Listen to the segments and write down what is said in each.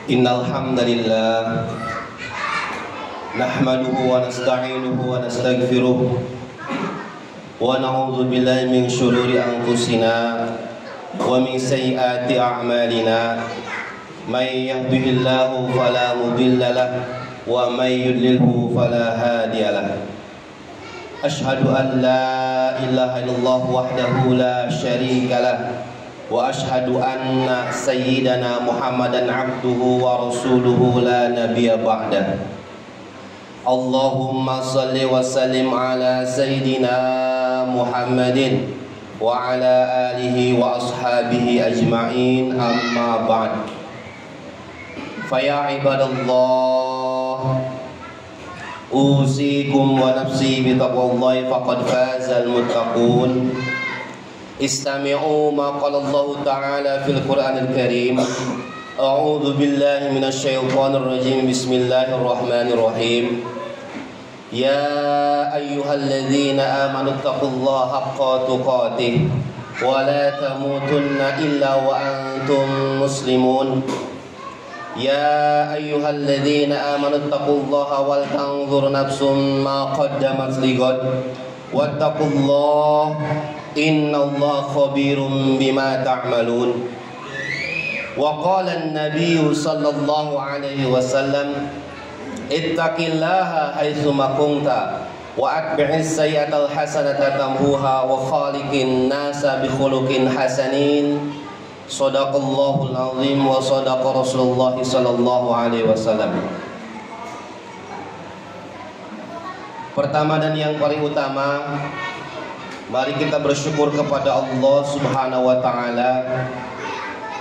Innal hamdalillah nahmaduhu wa nasta'inuhu wa nastaghfiruh wa na'udzu billahi min shururi anfusina wa min sayyiati a'malina may yahdihillahu fala mudilla lahu wa may yudlilhu fala hadiya lahu. Ashhadu an la ilaha illallah wahdahu la syarika lahu wa ashhadu anna sayyidana Muhammadan abduhu wa rasuluhu la nabiyya ba'dah. Allahumma salli wa sallim ala sayyidina Muhammadin wa ala alihi wa ashabihi ajma'in, amma ba'd. Faya ibadallah, usikum wa nafsi bitaqwallahi faqad fazal muttaqun. Istami'u ma qala Allah ta'ala fil Qur'anil Karim. A'udzu billahi minasy syaithanir rajim. Bismillahirrahmanirrahim. Ya ayyuhalladzina amanu taqullaha haqqa tuqatih wa la tamutunna illa wa antum muslimun. Ya ayyuhalladzina amanu taqullaha wal tanzur nafsum ma qaddamat lighad wattaqullaha innallaha khabirum bima ta'malun. Wa qala an-nabiy sallallahu alaihi wasallam, ittaqillaha haitsu ma kunta wa atbi'is sayyi'atal hasanata tamhuha wa khaliqin nasa bi khuluqin hasanin. Shadaqallahul azim wa shadaqa Rasulullah sallallahu alaihi wasallam. Pertama dan yang paling utama, mari kita bersyukur kepada Allah Subhanahu wa ta'ala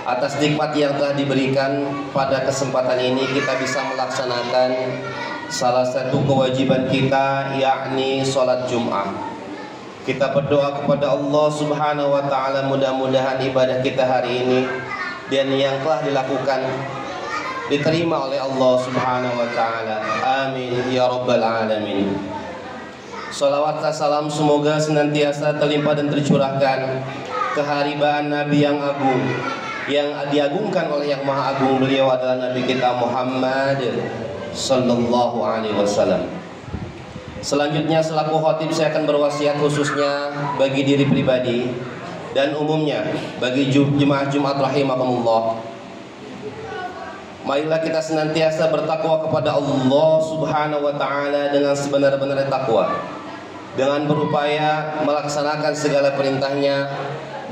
atas nikmat yang telah diberikan. Pada kesempatan ini kita bisa melaksanakan salah satu kewajiban kita, yakni sholat Jum'ah. Kita berdoa kepada Allah Subhanahu wa ta'ala, mudah-mudahan ibadah kita hari ini dan yang telah dilakukan diterima oleh Allah Subhanahu wa ta'ala. Amin ya rabbal alamin. Salawat dan salam semoga senantiasa terlimpah dan tercurahkan keharibaan Nabi yang agung, yang diagungkan oleh yang maha agung. Beliau adalah Nabi kita Muhammad sallallahu alaihi wasallam. Selanjutnya selaku khatib saya akan berwasiat khususnya bagi diri pribadi dan umumnya bagi jemaah Jumat rahimakumullah. Marilah kita senantiasa bertakwa kepada Allah Subhanahu wa ta'ala dengan sebenar-benarnya takwa, dengan berupaya melaksanakan segala perintahnya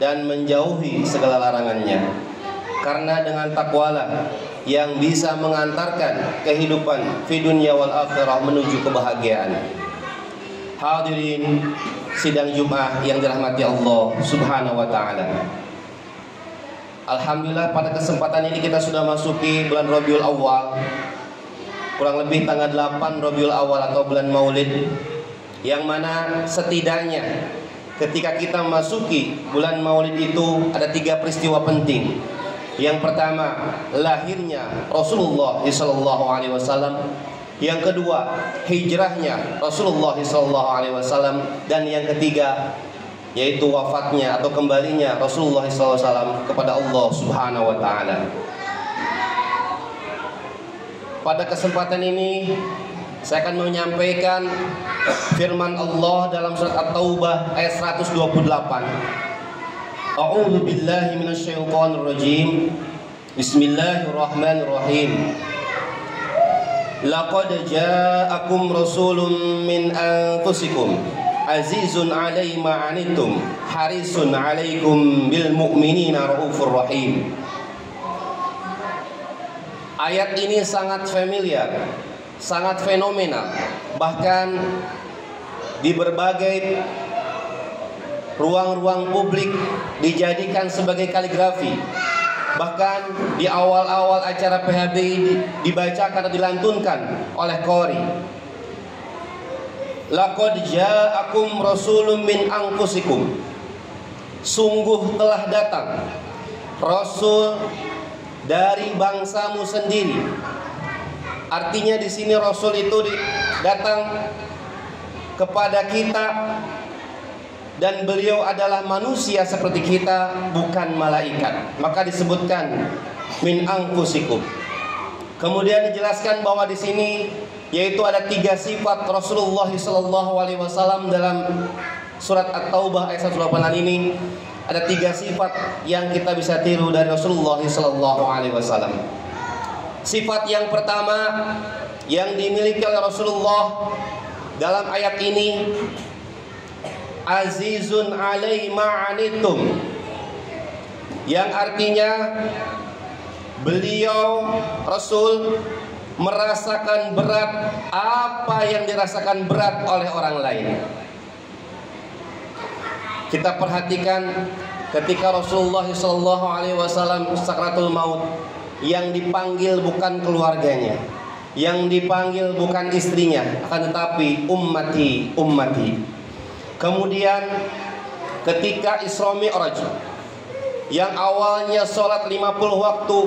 dan menjauhi segala larangannya. Karena dengan takwalah yang bisa mengantarkan kehidupan fi dunya wal akhirah menuju kebahagiaan. Hadirin sidang Jumat yang dirahmati Allah Subhanahu wa ta'ala. Alhamdulillah pada kesempatan ini kita sudah masuki bulan Rabiul Awal, kurang lebih tanggal 8 Rabiul Awal atau bulan Maulid, yang mana setidaknya ketika kita masuki bulan Maulid itu ada 3 peristiwa penting. Yang pertama, lahirnya Rasulullah SAW. Yang kedua, hijrahnya Rasulullah SAW. Dan yang ketiga, yaitu wafatnya atau kembalinya Rasulullah SAW kepada Allah Subhanahu wa ta'ala. Pada kesempatan ini saya akan menyampaikan firman Allah dalam surat At-Taubah ayat 128. A'udzu billahi minasyaitonir rajim. Bismillahirrahmanirrahim. Laqad ja'akum rasulun min anfusikum azizun 'alaihi ma 'anittum harisun 'alaikum bil mu'minina raufur rahim. Ayat ini sangat familiar, sangat fenomenal. Bahkan di berbagai ruang-ruang publik dijadikan sebagai kaligrafi. Bahkan di awal-awal acara PHB dibacakan atau dilantunkan oleh qori. Laqad ja'akum rasulun min anfusikum. Sungguh telah datang rasul dari bangsamu sendiri. Artinya di sini rasul itu datang kepada kita dan beliau adalah manusia seperti kita, bukan malaikat. Maka disebutkan min anfusikum. Kemudian dijelaskan bahwa di sini yaitu ada 3 sifat Rasulullah SAW dalam surat At-Taubah ayat 186 ini. Ada 3 sifat yang kita bisa tiru dari Rasulullah SAW. Sifat yang pertama yang dimiliki oleh Rasulullah dalam ayat ini, azizun alaihi ma'anitum, yang artinya beliau Rasul merasakan berat apa yang dirasakan berat oleh orang lain. Kita perhatikan ketika Rasulullah SAW sakratul maut, yang dipanggil bukan keluarganya, yang dipanggil bukan istrinya, akan tetapi ummati, ummati. Kemudian ketika Isra Mi'raj, yang awalnya sholat 50 waktu,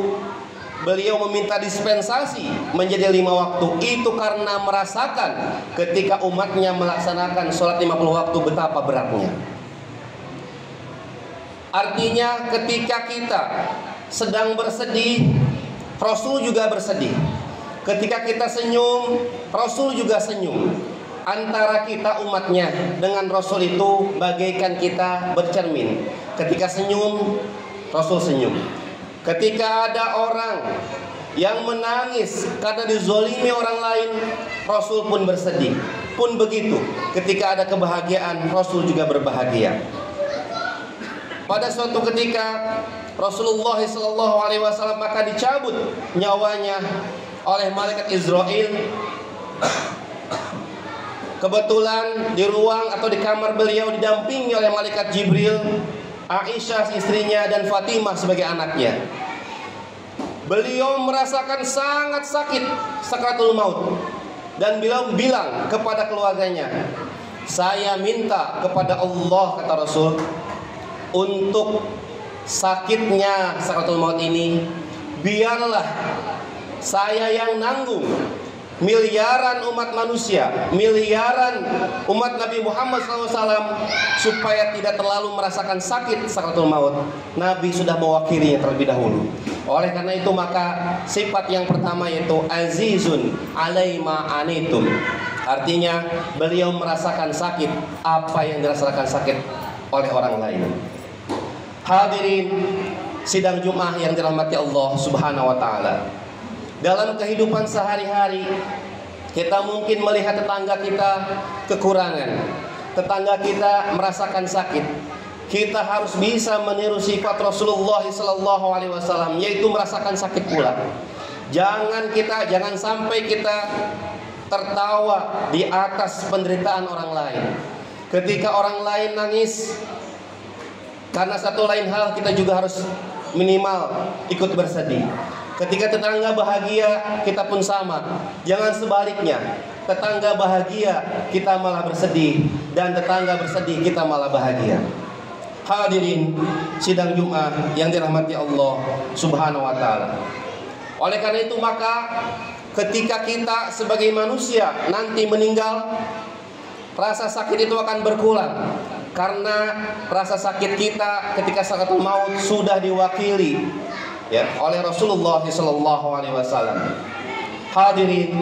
beliau meminta dispensasi menjadi 5 waktu. Itu karena merasakan ketika umatnya melaksanakan sholat 50 waktu betapa beratnya. Artinya ketika kita sedang bersedih, Rasul juga bersedih. Ketika kita senyum, Rasul juga senyum. Antara kita umatnya dengan Rasul itu bagaikan kita bercermin. Ketika senyum, Rasul senyum. Ketika ada orang yang menangis karena dizolimi orang lain, Rasul pun bersedih. Pun begitu, ketika ada kebahagiaan, Rasul juga berbahagia. Pada suatu ketika Rasulullah SAW maka dicabut nyawanya oleh malaikat Israel. Kebetulan di ruang atau di kamar beliau didampingi oleh malaikat Jibril, Aisyah istrinya, dan Fatimah sebagai anaknya. Beliau merasakan sangat sakit sakratul maut, dan beliau bilang kepada keluarganya, saya minta kepada Allah, kata Rasul, untuk sakitnya sakratul maut ini biarlah saya yang nanggung. Miliaran umat manusia, miliaran umat Nabi Muhammad SAW, supaya tidak terlalu merasakan sakit sakratul maut. Nabi sudah mewakilinya terlebih dahulu. Oleh karena itu maka sifat yang pertama yaitu azizun alaihi ma'anitum. Artinya beliau merasakan sakit apa yang dirasakan sakit oleh orang lain. Hadirin sidang Jumat yang dirahmati Allah Subhanahu wa taala. Dalam kehidupan sehari-hari kita mungkin melihat tetangga kita kekurangan, tetangga kita merasakan sakit. Kita harus bisa meniru sifat Rasulullah SAW, yaitu merasakan sakit pula. Jangan sampai kita tertawa di atas penderitaan orang lain. Ketika orang lain nangis karena satu lain hal, kita juga harus minimal ikut bersedih. Ketika tetangga bahagia, kita pun sama. Jangan sebaliknya, tetangga bahagia, kita malah bersedih, dan tetangga bersedih, kita malah bahagia. Hadirin sidang Jumat yang dirahmati Allah Subhanahu wa taala. Oleh karena itu maka ketika kita sebagai manusia nanti meninggal, rasa sakit itu akan berkurang, karena rasa sakit kita ketika sakratul maut sudah diwakili oleh Rasulullah SAW. Hadirin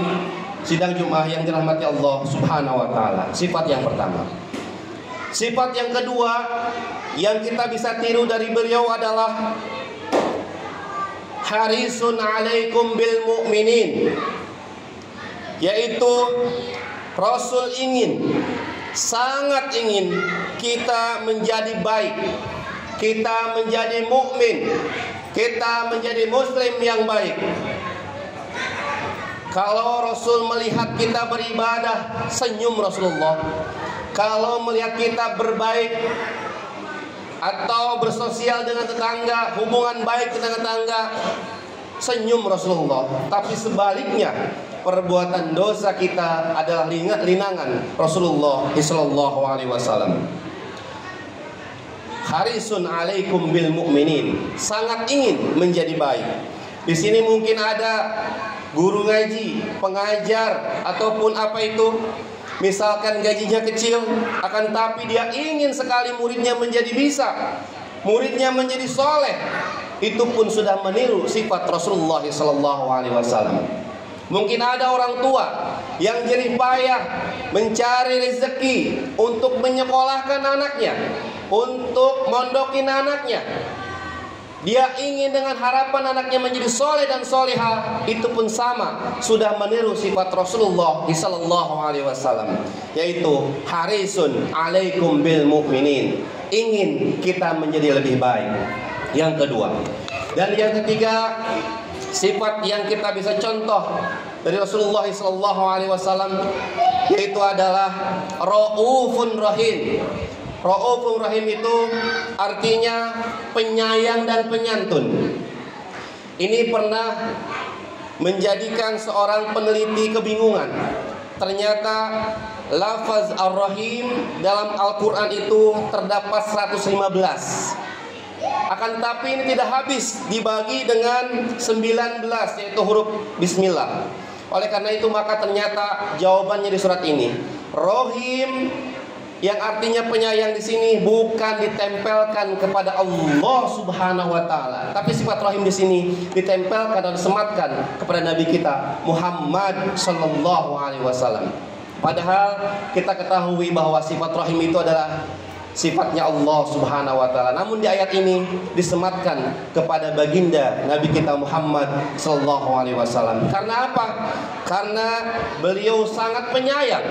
sidang Jumat yang dirahmati Allah Subhanahu wa taala. Sifat yang pertama. Sifat yang kedua yang kita bisa tiru dari beliau adalah harisun alaikum bil mu'minin, yaitu Rasul sangat ingin kita menjadi baik, kita menjadi mukmin, kita menjadi muslim yang baik. Kalau Rasul melihat kita beribadah, senyum Rasulullah. Kalau melihat kita berbaik atau bersosial dengan tetangga, hubungan baik dengan tetangga, senyum Rasulullah. Tapi sebaliknya, perbuatan dosa kita adalah linangan Rasulullah SAW. Harisun alaikum bil mu'minin, sangat ingin menjadi baik. Di sini mungkin ada guru ngaji, pengajar, ataupun apa itu, Misalkan gajinya kecil, akan tapi dia ingin sekali muridnya menjadi bisa, muridnya menjadi soleh, itu pun sudah meniru sifat Rasulullah SAW. Mungkin ada orang tua yang jerih payah mencari rezeki untuk menyekolahkan anaknya, untuk mondokin anaknya. Dia ingin dengan harapan anaknya menjadi soleh dan soleha, itu pun sama, sudah meniru sifat Rasulullah SAW, yaitu harisun alaikum bil mu'minin, ingin kita menjadi lebih baik. Yang kedua, dan yang ketiga, sifat yang kita bisa contoh dari Rasulullah SAW, yaitu adalah Raufun Rahim. Raufun Rahim itu artinya penyayang dan penyantun. Ini pernah menjadikan seorang peneliti kebingungan. Ternyata lafaz Ar-Rahim dalam Al-Quran itu terdapat 115. Akan tapi ini tidak habis dibagi dengan 19, yaitu huruf Bismillah. Oleh karena itu maka ternyata jawabannya di surat ini, Rohim yang artinya penyayang di sini bukan ditempelkan kepada Allah Subhanahu wa taala, tapi sifat Rahim di sini ditempelkan dan disematkan kepada Nabi kita Muhammad sallallahu alaihi wasallam. Padahal kita ketahui bahwa sifat Rahim itu adalah sifatnya Allah Subhanahu wa taala. Namun di ayat ini disematkan kepada baginda Nabi kita Muhammad sallallahu alaihi wasallam. Karena apa? Karena beliau sangat penyayang,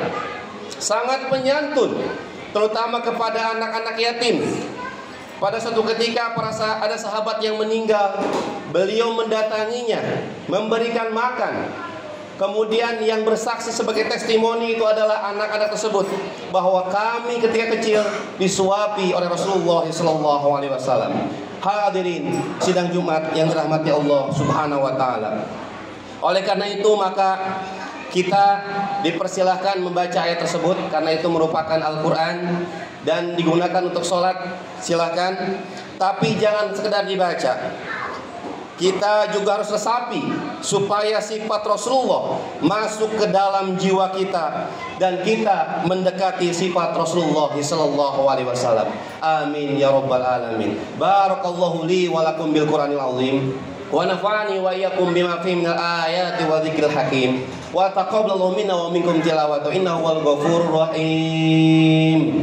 sangat penyantun, terutama kepada anak-anak yatim. Pada suatu ketika ada sahabat yang meninggal, beliau mendatanginya, memberikan makan. Kemudian yang bersaksi sebagai testimoni itu adalah anak-anak tersebut, bahwa kami ketika kecil disuapi oleh Rasulullah SAW. Hadirin sidang Jumat yang dirahmati Allah Subhanahu wa taala. Oleh karena itu maka kita dipersilahkan membaca ayat tersebut, karena itu merupakan Al-Quran dan digunakan untuk sholat, silakan. Tapi jangan sekedar dibaca, kita juga harus resapi supaya sifat Rasulullah masuk ke dalam jiwa kita dan kita mendekati sifat Rasulullah sallallahu alaihi wasallam. Amin ya rabbal alamin. Barakallahu li wa lakum bil Qur'anil azim wa nafa'ani wa iyyakum bima fihi minal ayati wa dzikril hakim. Wa taqabbalu minna wa minkum tilawatahu innahu wal ghafurur rahim.